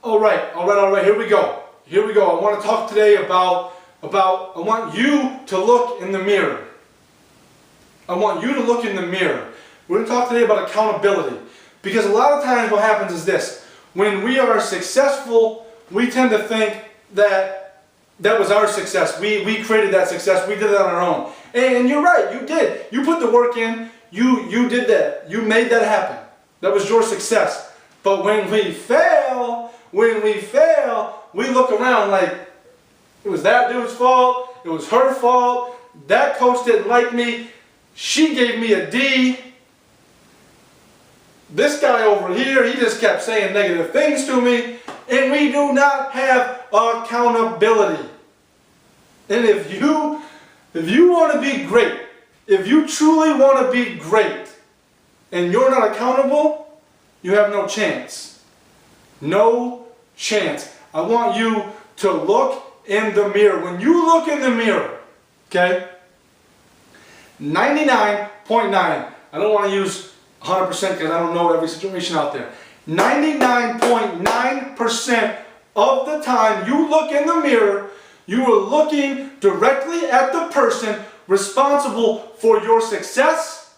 All right. Here we go. I want to talk today about I want you to look in the mirror. I want you to look in the mirror. We're going to talk today about accountability. Because a lot of times what happens is this. When we are successful, we tend to think that that was our success. We created that success. We did it on our own. And you're right, you did. You put the work in. You did that. You made that happen. That was your success. But when we fail, we look around like, it was that dude's fault, it was her fault, that coach didn't like me, she gave me a D, this guy over here, he just kept saying negative things to me, and we do not have accountability. And if you want to be great, if you truly want to be great, and you're not accountable, you have no chance. No chance. I want you to look in the mirror. When you look in the mirror, okay, 99.9, I don't want to use 100% because I don't know every situation out there. 99.9% of the time you look in the mirror, you are looking directly at the person responsible for your success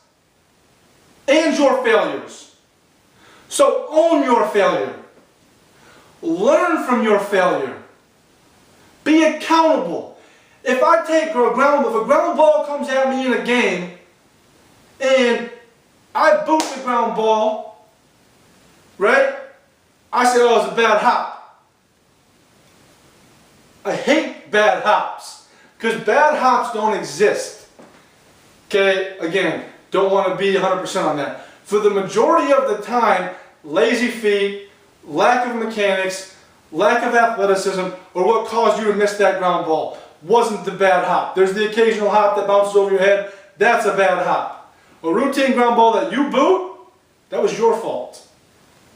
and your failures. So own your failure. Learn from your failure. Be accountable. If a ground ball comes at me in a game and I boot the ground ball, right? I say, oh, it's a bad hop. I hate bad hops because bad hops don't exist. Okay, again, don't want to be 100% on that. For the majority of the time, lazy feet, lack of mechanics, lack of athleticism, or what caused you to miss that ground ball wasn't the bad hop. There's the occasional hop that bounces over your head. That's a bad hop. A routine ground ball that you boot, that was your fault.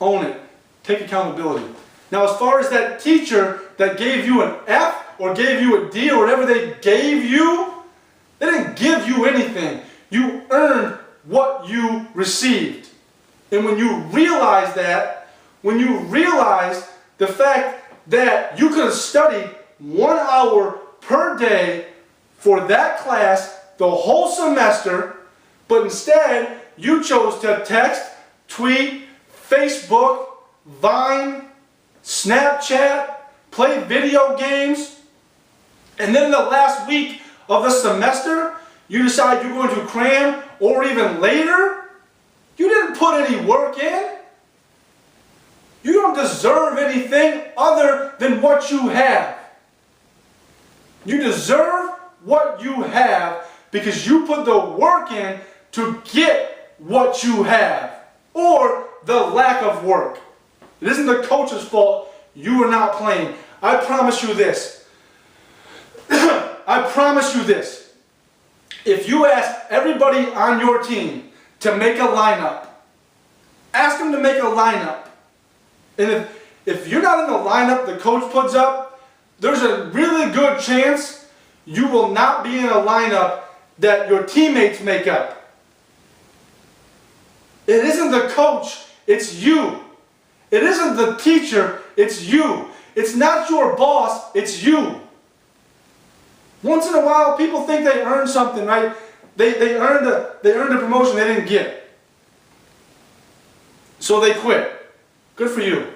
Own it. Take accountability. Now, as far as that teacher that gave you an F or gave you a D or whatever they gave you, they didn't give you anything. You earned what you received. And when you realize that, when you realize the fact that you could have studied 1 hour per day for that class the whole semester, but instead you chose to text, tweet, Facebook, Vine, Snapchat, play video games, and then the last week of the semester you decide you're going to cram, or even later, you didn't put any work in. You don't deserve anything other than what you have. You deserve what you have because you put the work in to get what you have, or the lack of work. It isn't the coach's fault you are not playing. I promise you this. I promise you this. If you ask everybody on your team to make a lineup, ask them to make a lineup. And if you're not in the lineup the coach puts up, there's a really good chance you will not be in a lineup that your teammates make up. It isn't the coach, it's you. It isn't the teacher, it's you. It's not your boss, it's you. Once in a while, people think they earned something, right? They earned a promotion they didn't get. So they quit. Good for you.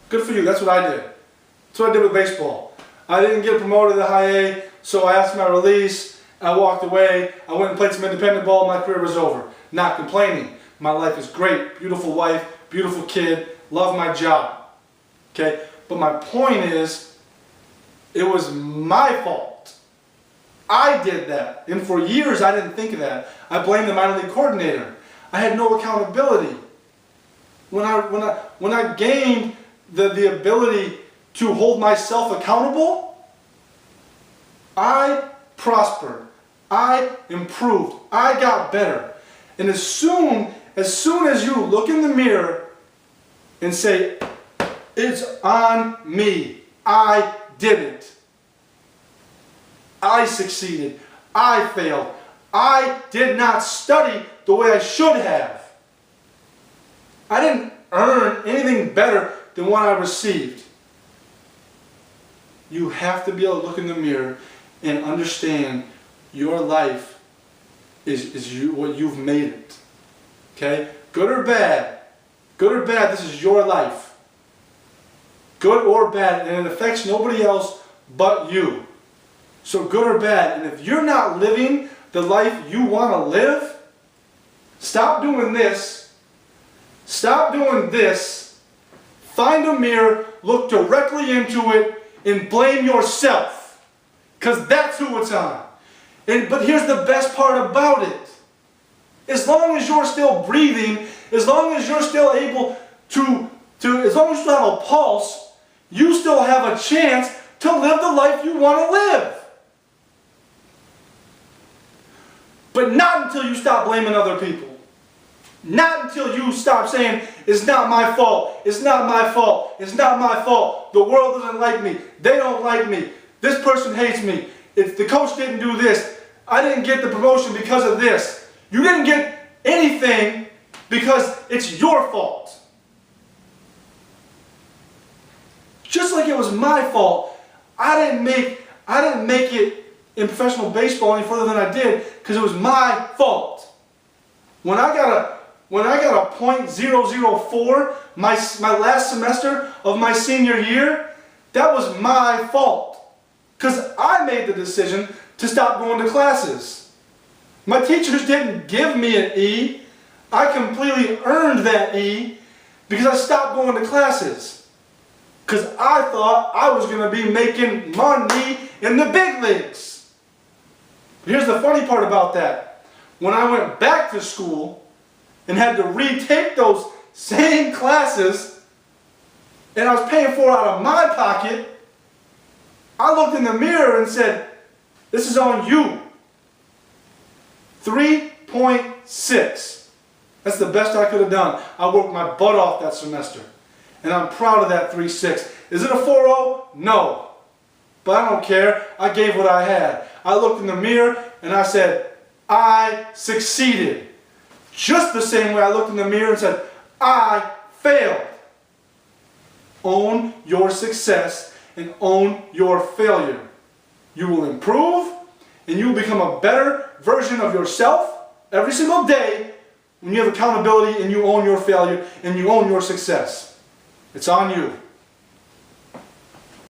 Good for you. That's what I did. That's what I did with baseball. I didn't get promoted to the high A, so I asked my release. I walked away. I went and played some independent ball. My career was over. Not complaining. My life is great. Beautiful wife, beautiful kid. Love my job. Okay? But my point is, it was my fault. I did that. And for years, I didn't think of that. I blamed the minor league coordinator. I had no accountability. When I gained the ability to hold myself accountable, I prospered. I improved. I got better. And as soon as you look in the mirror and say, it's on me, I did it. I succeeded. I failed. I did not study the way I should have. I didn't earn anything better than what I received. You have to be able to look in the mirror and understand your life is what you've made it. Okay? Good or bad, this is your life. Good or bad, and it affects nobody else but you. So good or bad, and if you're not living the life you want to live, stop doing this. Stop doing this. Find a mirror, look directly into it, and blame yourself. Because that's who it's on. But here's the best part about it. As long as you're still breathing, as long as you're still able as long as you still have a pulse, you still have a chance to live the life you want to live. But not until you stop blaming other people. Not until you stop saying, it's not my fault, it's not my fault, it's not my fault, the world doesn't like me, they don't like me, this person hates me, if the coach didn't do this, I didn't get the promotion because of this. You didn't get anything because it's your fault. Just like it was my fault, I didn't make it in professional baseball any further than I did because it was my fault. When I got a .004 my last semester of my senior year, that was my fault because I made the decision to stop going to classes. My teachers didn't give me an E. I completely earned that E because I stopped going to classes. Because I thought I was going to be making money in the big leagues. Here's the funny part about that. When I went back to school and had to retake those same classes, and I was paying for it out of my pocket, I looked in the mirror and said, this is on you. 3.6. That's the best I could have done. I worked my butt off that semester. And I'm proud of that 3.6. Is it a 4.0? No. But I don't care. I gave what I had. I looked in the mirror and I said, I succeeded. Just the same way I looked in the mirror and said, I failed. Own your success and own your failure. You will improve and you will become a better version of yourself every single day when you have accountability and you own your failure and you own your success. It's on you.